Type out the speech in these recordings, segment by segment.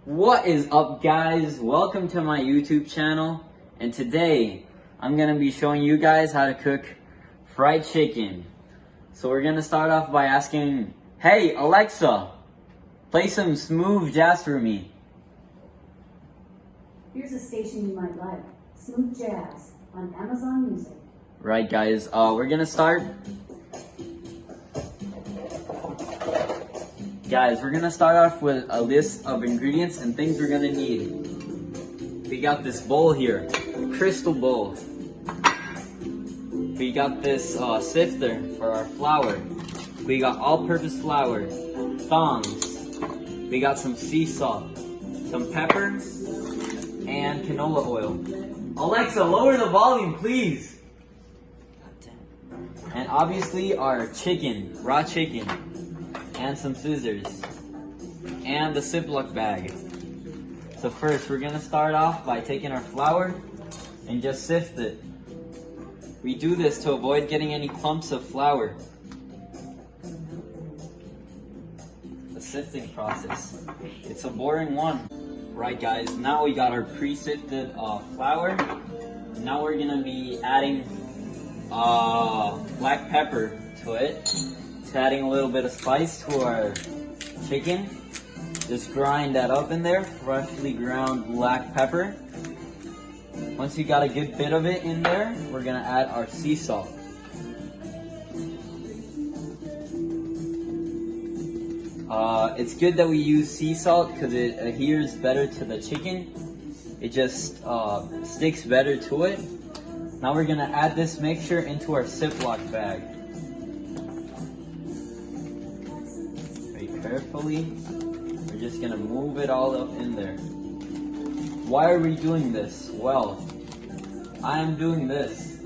What is up, guys? Welcome to my YouTube channel, and today I'm gonna be showing you guys how to cook fried chicken. So we're gonna start off by asking, hey Alexa, play some smooth jazz for me. Here's a station you might like, Smooth Jazz on Amazon Music. Right, guys, we're gonna start. Guys, we're gonna start off with a list of ingredients and things we're gonna need. We got this bowl here, a crystal bowl. We got this sifter for our flour. We got all-purpose flour, thongs. We got some sea salt, some pepper, and canola oil. Alexa, lower the volume, please. And obviously our chicken, raw chicken. And some scissors, and the Ziploc bag. So first, we're gonna start off by taking our flour and just sift it. We do this to avoid getting any clumps of flour. The sifting process. It's a boring one. Right, guys, now we got our pre-sifted flour. Now we're gonna be adding black pepper to it. Adding a little bit of spice to our chicken. Just grind that up in there, freshly ground black pepper. Once you got a good bit of it in there, we're gonna add our sea salt. It's good that we use sea salt because it adheres better to the chicken. It just sticks better to it. Now we're gonna add this mixture into our Ziploc bag. Carefully, we're just gonna move it all up in there. Why are we doing this? Well, I am doing this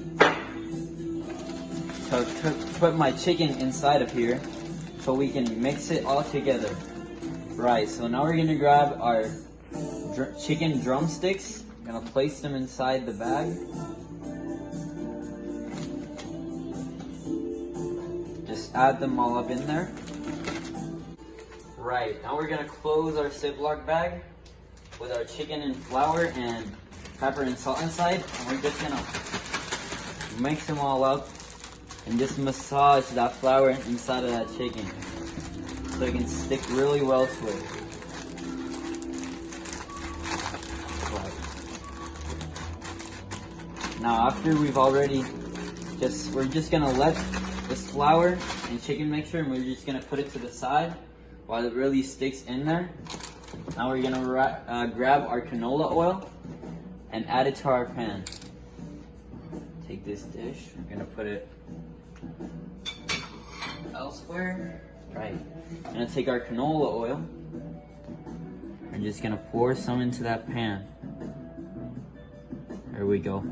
to put my chicken inside of here so we can mix it all together. Right, so now we're gonna grab our chicken drumsticks. I'm gonna place them inside the bag. Just add them all up in there. Right, now we're gonna close our Ziploc bag with our chicken and flour and pepper and salt inside, and we're just gonna mix them all up and just massage that flour inside of that chicken so it can stick really well to it. Right. Now after we've already we're just gonna let this flour and chicken mixture, and we're just gonna put it to the side while it really sticks in there. Now we're gonna grab our canola oil and add it to our pan. Take this dish, we're gonna put it elsewhere. Right, I'm gonna take our canola oil. We're just gonna pour some into that pan. There we go.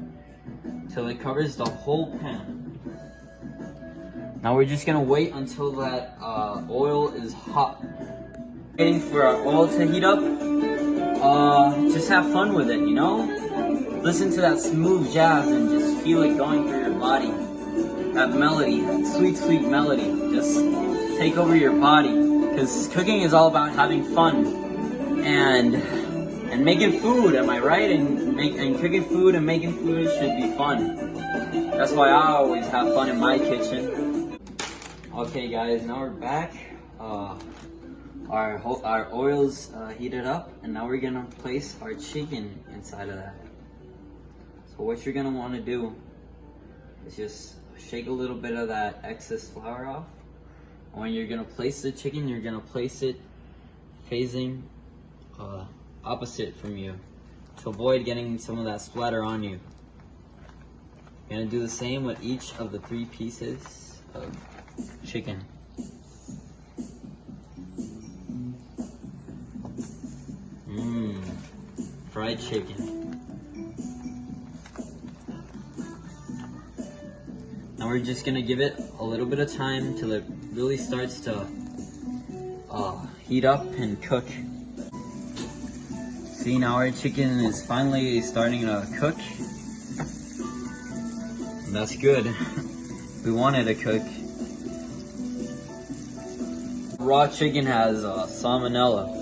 Till it covers the whole pan. Now we're just gonna wait until that oil is hot. Waiting for our oil to heat up. Just have fun with it, you know? Listen to that smooth jazz and just feel it going through your body. That melody, that sweet, sweet melody. Just take over your body. Because cooking is all about having fun. And making food, am I right? And cooking food and making food should be fun. That's why I always have fun in my kitchen. Okay guys, now we're back. Our oil's heated up, and now we're gonna place our chicken inside of that. So what you're gonna want to do is just shake a little bit of that excess flour off. When you're gonna place the chicken, you're gonna place it facing opposite from you to avoid getting some of that splatter on you. You're gonna do the same with each of the 3 pieces of chicken. Fried chicken. Now we're just gonna give it a little bit of time till it really starts to heat up and cook. See, now our chicken is finally starting to cook. That's good. We want it to cook. Raw chicken has salmonella.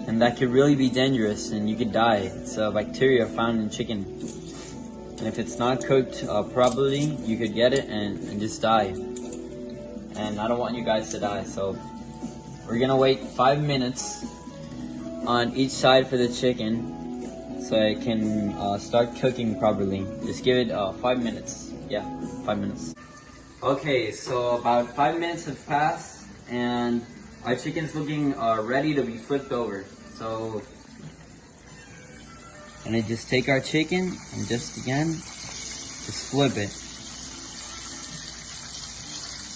and that could really be dangerous and you could die. It's a bacteria found in chicken. And if it's not cooked properly, you could get it and just die. And I don't want you guys to die, so we're gonna wait 5 minutes on each side for the chicken so it can start cooking properly. Just give it 5 minutes. Yeah, 5 minutes. Okay, so about 5 minutes have passed and our chicken's looking ready to be flipped over. So, and I just take our chicken and just flip it.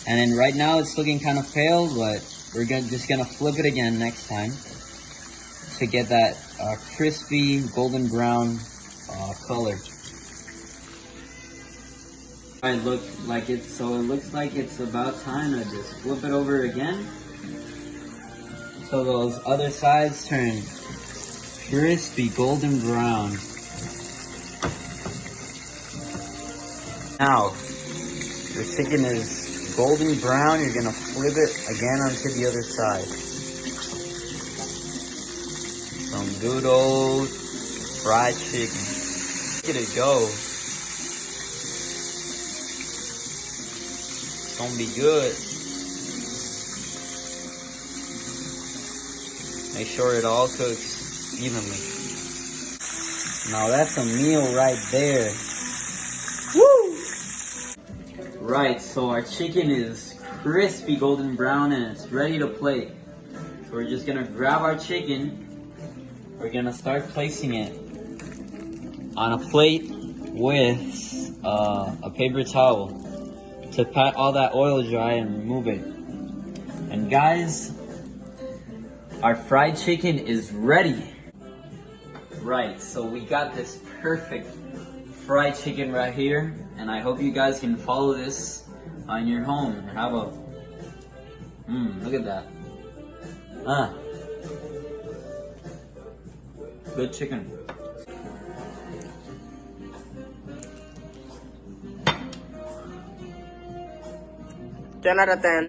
And then right now it's looking kind of pale, but we're just gonna flip it again next time to get that crispy golden brown color. It looks like it's about time to just flip it over again. So those other sides turn crispy golden brown. Now, the chicken is golden brown. You're gonna flip it again onto the other side. Some good old fried chicken. Look at it go. It's gonna be good. Make sure it all cooks evenly. Now that's a meal right there. Woo! Right, so our chicken is crispy golden brown and it's ready to plate. So we're just gonna grab our chicken. We're gonna start placing it on a plate with a paper towel to pat all that oil dry and remove it. And guys, our fried chicken is ready. Right, so we got this perfect fried chicken right here, and I hope you guys can follow this in your home and have a look at that. Good chicken. 10 out of 10.